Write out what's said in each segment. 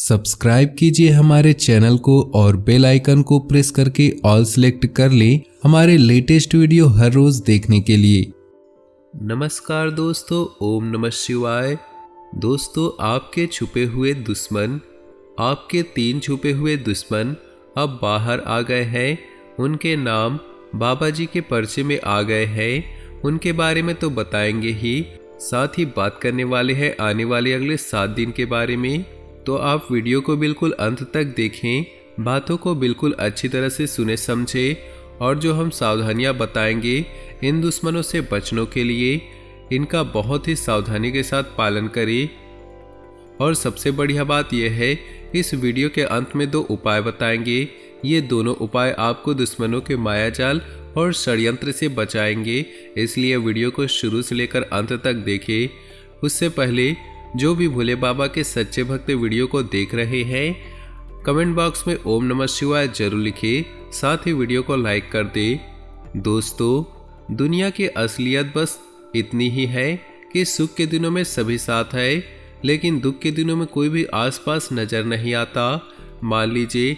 Subscribe कीजिए हमारे channel को और बेल आइकन को प्रेस करके ऑल सेलेक्ट कर लें हमारे लेटेस्ट वीडियो हर रोज देखने के लिए। नमस्कार दोस्तों, ओम नमः शिवाय। दोस्तों, आपके छुपे हुए दुश्मन, आपके 3 छुपे हुए दुश्मन अब बाहर आ गए हैं। उनके नाम बाबा जी के पर्चे में आ गए हैं। उनके बारे में तो बताएंगे ही, साथ ही बात करने वाले हैं आने वाले अगले 7 दिन के बारे में। तो आप वीडियो को बिल्कुल अंत तक देखें, बातों को बिल्कुल अच्छी तरह से सुने समझे, और जो हम सावधानियां बताएंगे इन दुश्मनों से बचने के लिए, इनका बहुत ही सावधानी के साथ पालन करें। और सबसे बढ़िया बात यह है, इस वीडियो के अंत में 2 उपाय बताएंगे। ये दोनों उपाय आपको दुश्मनों के मायाजाल और षड्यंत्र से बचाएंगे, इसलिए वीडियो को शुरू से लेकर अंत तक देखें। उससे पहले जो भी भोले बाबा के सच्चे भक्त वीडियो को देख रहे हैं, कमेंट बॉक्स में ओम नमः शिवाय जरूर लिखें, साथ ही वीडियो को लाइक कर दें। दोस्तों, दुनिया की असलियत बस इतनी ही है कि सुख के दिनों में सभी साथ है, लेकिन दुख के दिनों में कोई भी आसपास नजर नहीं आता। मान लीजिए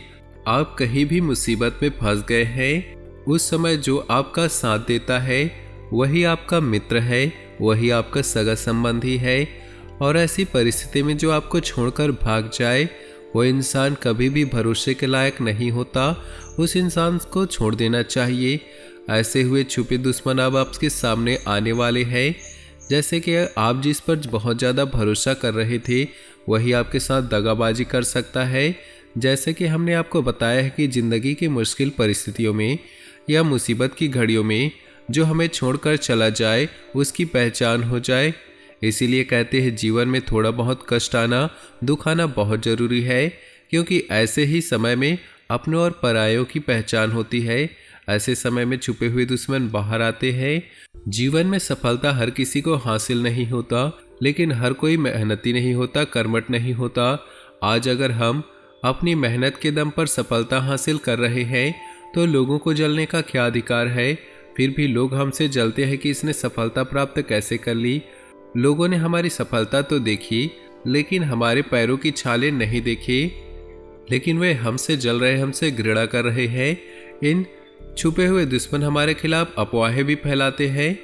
आप कहीं भी मुसीबत में फंस गए हैं, उस समय जो आपका साथ देता है वही आपका मित्र है, वही आपका सगा संबंधी है। और ऐसी परिस्थिति में जो आपको छोड़कर भाग जाए, वो इंसान कभी भी भरोसे के लायक नहीं होता। उस इंसान को छोड़ देना चाहिए। ऐसे हुए छुपे दुश्मन अब आपके सामने आने वाले हैं। जैसे कि आप जिस पर बहुत ज़्यादा भरोसा कर रहे थे, वही आपके साथ दगाबाजी कर सकता है। जैसे कि हमने आपको बताया है कि ज़िंदगी की मुश्किल परिस्थितियों में या मुसीबत की घड़ियों में जो हमें छोड़कर चला जाए, उसकी पहचान हो जाए। इसीलिए कहते हैं जीवन में थोड़ा बहुत कष्ट आना, दुख आना बहुत ज़रूरी है, क्योंकि ऐसे ही समय में अपनों और परायों की पहचान होती है। ऐसे समय में छुपे हुए दुश्मन बाहर आते हैं। जीवन में सफलता हर किसी को हासिल नहीं होता, लेकिन हर कोई मेहनती नहीं होता, कर्मठ नहीं होता। आज अगर हम अपनी मेहनत के दम पर सफलता हासिल कर रहे हैं, तो लोगों को जलने का क्या अधिकार है? फिर भी लोग हमसे जलते हैं कि इसने सफलता प्राप्त कैसे कर ली। लोगों ने हमारी सफलता तो देखी, लेकिन हमारे पैरों की छालें नहीं देखी। लेकिन वे हमसे जल रहे, हमसे घृणा कर रहे हैं। इन छुपे हुए दुश्मन हमारे खिलाफ अफवाहें भी फैलाते हैं।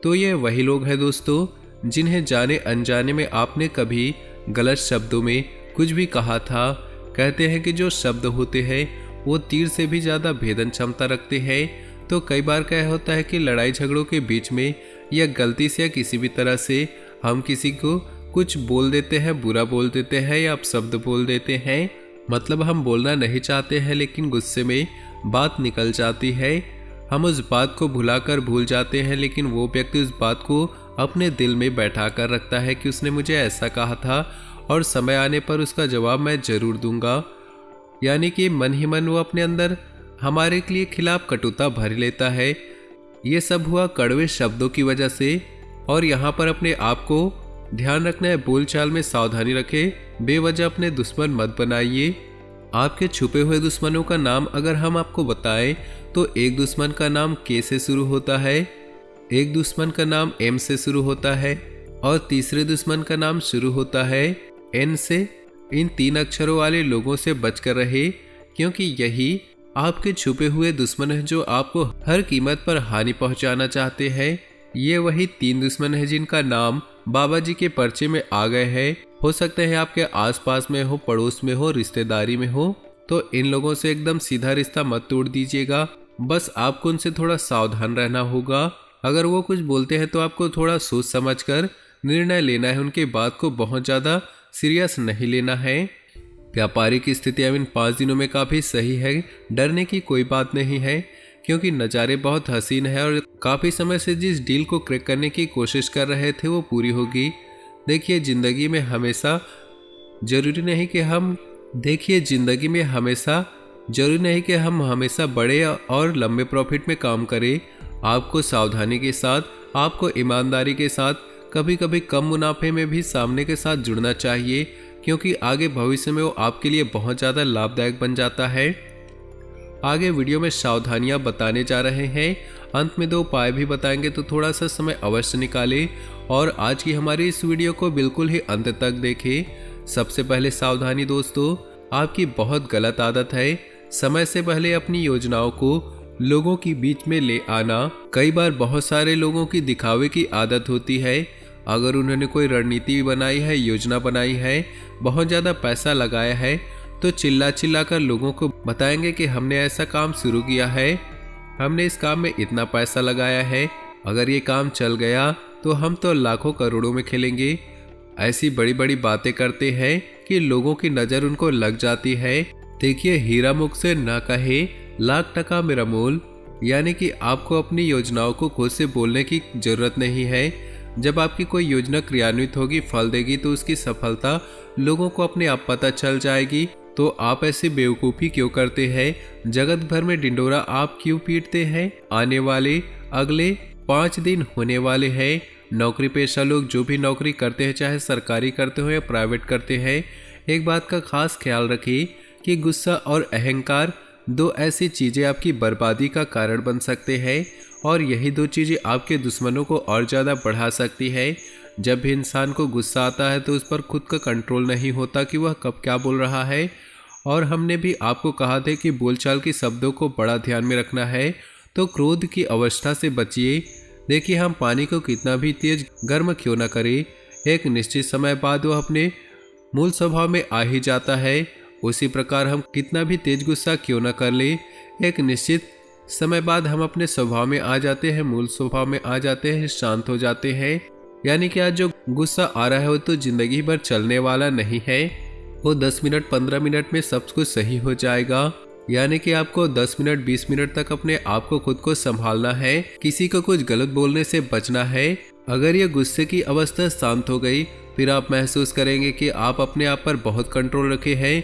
तो ये वही लोग हैं दोस्तों, जिन्हें जाने अनजाने में आपने कभी गलत शब्दों में कुछ भी कहा था। कहते हैं कि जो शब्द होते हैं वो तीर से भी ज़्यादा भेदन क्षमता रखते हैं। तो कई बार क्या होता है कि लड़ाई झगड़ों के बीच में या गलती से या किसी भी तरह से हम किसी को कुछ बोल देते हैं, बुरा बोल देते हैं या अपशब्द बोल देते हैं। मतलब हम बोलना नहीं चाहते हैं, लेकिन गुस्से में बात निकल जाती है। हम उस बात को भुलाकर भूल जाते हैं, लेकिन वो व्यक्ति उस बात को अपने दिल में बैठा कर रखता है कि उसने मुझे ऐसा कहा था और समय आने पर उसका जवाब मैं जरूर दूंगा। यानी कि मन ही मन वो अपने अंदर हमारे लिए खिलाफ कटुता भर लेता है। ये सब हुआ कड़वे शब्दों की वजह से। और यहाँ पर अपने आप को ध्यान रखना है, बोलचाल में सावधानी रखें, बेवजह अपने दुश्मन मत बनाइए। आपके छुपे हुए दुश्मनों का नाम अगर हम आपको बताएं, तो एक दुश्मन का नाम के से शुरू होता है, एक दुश्मन का नाम एम से शुरू होता है, और तीसरे दुश्मन का नाम शुरू होता है एन से। इन 3 अक्षरों वाले लोगों से बचकर रहे, क्योंकि यही आपके छुपे हुए दुश्मन हैं जो आपको हर कीमत पर हानि पहुंचाना चाहते हैं। ये वही 3 दुश्मन हैं जिनका नाम बाबा जी के पर्चे में आ गए हैं। हो सकते हैं आपके आसपास में हो, पड़ोस में हो, रिश्तेदारी में हो। तो इन लोगों से एकदम सीधा रिश्ता मत तोड़ दीजिएगा। बस आपको उनसे थोड़ा सावधान रहना होगा। अगर वो कुछ बोलते हैं तो आपको थोड़ा सोच समझ कर निर्णय लेना है। उनके बात को बहुत ज़्यादा सीरियस नहीं लेना है। व्यापारिक स्थिति अब इन 5 दिनों में काफ़ी सही है, डरने की कोई बात नहीं है, क्योंकि नज़ारे बहुत हसीन है और काफ़ी समय से जिस डील को क्रैक करने की कोशिश कर रहे थे वो पूरी होगी। देखिए ज़िंदगी में हमेशा ज़रूरी नहीं कि हम हमेशा बड़े और लंबे प्रॉफिट में काम करें। आपको सावधानी के साथ, आपको ईमानदारी के साथ, कभी कभी कम मुनाफे में भी सामने के साथ जुड़ना चाहिए, क्योंकि आगे भविष्य में वो आपके लिए बहुत ज़्यादा लाभदायक बन जाता है। आगे वीडियो में सावधानियां बताने जा रहे हैं, अंत में 2 उपाय भी बताएंगे, तो थोड़ा सा समय अवश्य निकालें और आज की हमारी इस वीडियो को बिल्कुल ही अंत तक देखें। सबसे पहले सावधानी दोस्तों, आपकी बहुत गलत आदत है समय से पहले अपनी योजनाओं को लोगों के बीच में ले आना। कई बार बहुत सारे लोगों की दिखावे की आदत होती है। अगर उन्होंने कोई रणनीति बनाई है, योजना बनाई है, बहुत ज़्यादा पैसा लगाया है, तो चिल्ला चिल्ला कर लोगों को बताएंगे कि हमने ऐसा काम शुरू किया है, हमने इस काम में इतना पैसा लगाया है, अगर ये काम चल गया तो हम तो लाखों करोड़ों में खेलेंगे। ऐसी बड़ी बड़ी बातें करते हैं कि लोगों की नज़र उनको लग जाती है। देखिए, हीरा मुख से ना कहे लाख टका मेरा मोल, यानी कि आपको अपनी योजनाओं को खुद से बोलने की जरूरत नहीं है। जब आपकी कोई योजना क्रियान्वित होगी, फल देगी, तो उसकी सफलता लोगों को अपने आप पता चल जाएगी। तो आप ऐसी बेवकूफ़ी क्यों करते हैं? जगत भर में डिंडोरा आप क्यों पीटते हैं? आने वाले अगले 5 दिन होने वाले हैं। नौकरी पेशा लोग जो भी नौकरी करते हैं, चाहे सरकारी करते हो या प्राइवेट करते हैं, एक बात का खास ख्याल रखिए कि गुस्सा और अहंकार 2 ऐसी चीज़ें आपकी बर्बादी का कारण बन सकते हैं, और यही 2 चीज़ें आपके दुश्मनों को और ज़्यादा बढ़ा सकती है। जब भी इंसान को गुस्सा आता है तो उस पर खुद का कंट्रोल नहीं होता कि वह कब क्या बोल रहा है। और हमने भी आपको कहा था कि बोलचाल के शब्दों को बड़ा ध्यान में रखना है, तो क्रोध की अवस्था से बचिए। देखिए, हम पानी को कितना भी तेज गर्म क्यों न करें, एक निश्चित समय बाद वह अपने मूल स्वभाव में आ ही जाता है। उसी प्रकार हम कितना भी तेज गुस्सा क्यों न कर ले, एक निश्चित समय बाद हम अपने स्वभाव में आ जाते हैं, मूल स्वभाव में आ जाते हैं, शांत हो जाते हैं। यानी कि आज जो गुस्सा आ रहा है वो तो जिंदगी भर चलने वाला नहीं है, वो 10 मिनट 15 मिनट में सब कुछ सही हो जाएगा। यानी कि आपको 10 मिनट 20 मिनट तक अपने आप को खुद को संभालना है, किसी को कुछ गलत बोलने से बचना है। अगर ये गुस्से की अवस्था शांत हो गई, फिर आप महसूस करेंगे कि आप अपने आप पर बहुत कंट्रोल रखे हैं,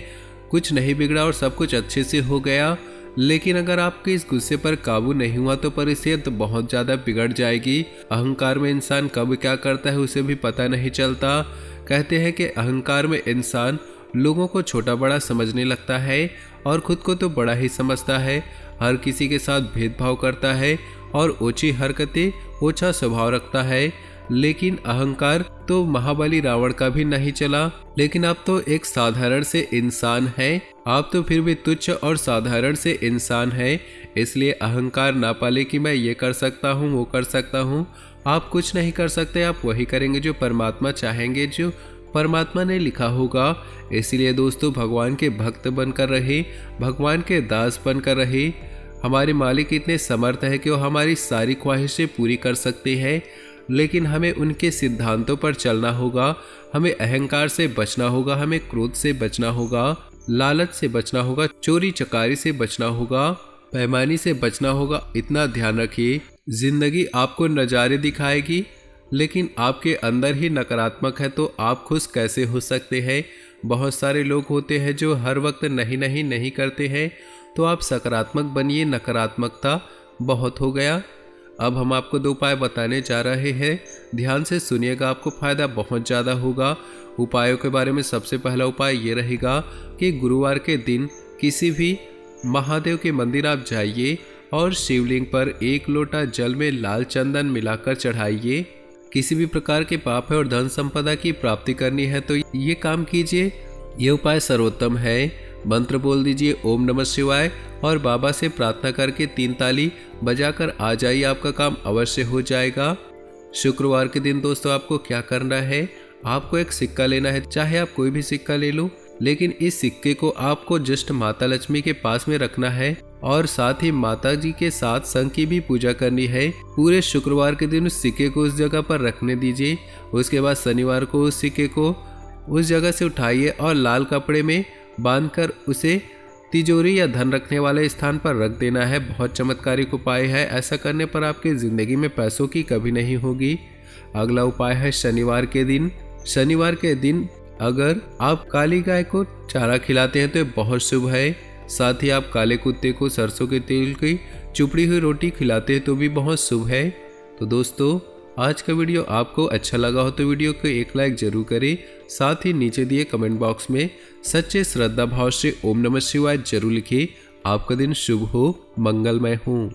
कुछ नहीं बिगड़ा और सब कुछ अच्छे से हो गया। लेकिन अगर आपके इस गुस्से पर काबू नहीं हुआ तो परिस्थिति बहुत ज़्यादा बिगड़ जाएगी। अहंकार में इंसान कब क्या करता है उसे भी पता नहीं चलता। कहते हैं कि अहंकार में इंसान लोगों को छोटा बड़ा समझने लगता है और खुद को तो बड़ा ही समझता है, हर किसी के साथ भेदभाव करता है और ऊंची हरकतें, ऊंचा स्वभाव रखता है। लेकिन अहंकार तो महाबली रावण का भी नहीं चला। लेकिन आप तो एक साधारण से इंसान हैं, आप तो फिर भी तुच्छ और साधारण से इंसान हैं। इसलिए अहंकार ना पाले कि मैं ये कर सकता हूँ, वो कर सकता हूँ। आप कुछ नहीं कर सकते, आप वही करेंगे जो परमात्मा चाहेंगे, जो परमात्मा ने लिखा होगा। इसलिए दोस्तों, भगवान के भक्त बनकर रहे, भगवान के दास बनकर रहे। हमारे मालिक इतने समर्थ है कि वो हमारी सारी ख्वाहिशें पूरी कर सकते हैं, लेकिन हमें उनके सिद्धांतों पर चलना होगा। हमें अहंकार से बचना होगा, हमें क्रोध से बचना होगा, लालच से बचना होगा, चोरी चकारी से बचना होगा, बेईमानी से बचना होगा। इतना ध्यान रखिए, जिंदगी आपको नज़ारे दिखाएगी, लेकिन आपके अंदर ही नकारात्मक है तो आप खुश कैसे हो सकते हैं? बहुत सारे लोग होते हैं जो हर वक्त नहीं करते हैं, तो आप सकारात्मक बनिए। नकारात्मकता बहुत हो गया। अब हम आपको 2 उपाय बताने जा रहे हैं, ध्यान से सुनिएगा, आपको फायदा बहुत ज़्यादा होगा। उपायों के बारे में सबसे पहला उपाय ये रहेगा कि गुरुवार के दिन किसी भी महादेव के मंदिर आप जाइए और शिवलिंग पर 1 लोटा जल में लाल चंदन मिलाकर चढ़ाइए। किसी भी प्रकार के पाप है और धन संपदा की प्राप्ति करनी है तो ये काम कीजिए। ये उपाय सर्वोत्तम है। मंत्र बोल दीजिए ओम नमः शिवाय और बाबा से प्रार्थना करके 3 ताली बजाकर आ जाइए, आपका काम अवश्य हो जाएगा। शुक्रवार के दिन दोस्तों आपको क्या करना है, आपको एक सिक्का लेना है, चाहे आप कोई भी सिक्का ले लो, लेकिन इस सिक्के को आपको जस्ट माता लक्ष्मी के पास में रखना है और साथ ही माता जी के साथ संघ की भी पूजा करनी है। पूरे शुक्रवार के दिन उस सिक्के को उस जगह पर रखने दीजिए। उसके बाद शनिवार को उस सिक्के को उस जगह से उठाइए और लाल कपड़े में बांधकर उसे तिजोरी या धन रखने वाले स्थान पर रख देना है। बहुत चमत्कारिक उपाय है, ऐसा करने पर आपकी ज़िंदगी में पैसों की कमी नहीं होगी। अगला उपाय है शनिवार के दिन। शनिवार के दिन अगर आप काली गाय को चारा खिलाते हैं तो ये बहुत शुभ है। साथ ही आप काले कुत्ते को सरसों के तेल की चुपड़ी हुई रोटी खिलाते हैं तो भी बहुत शुभ है। तो दोस्तों, आज का वीडियो आपको अच्छा लगा हो तो वीडियो को एक लाइक जरूर करें। साथ ही नीचे दिए कमेंट बॉक्स में सच्चे श्रद्धा भाव से ओम नमः शिवाय जरूर लिखिए। आपका दिन शुभ हो, मंगलमय हो।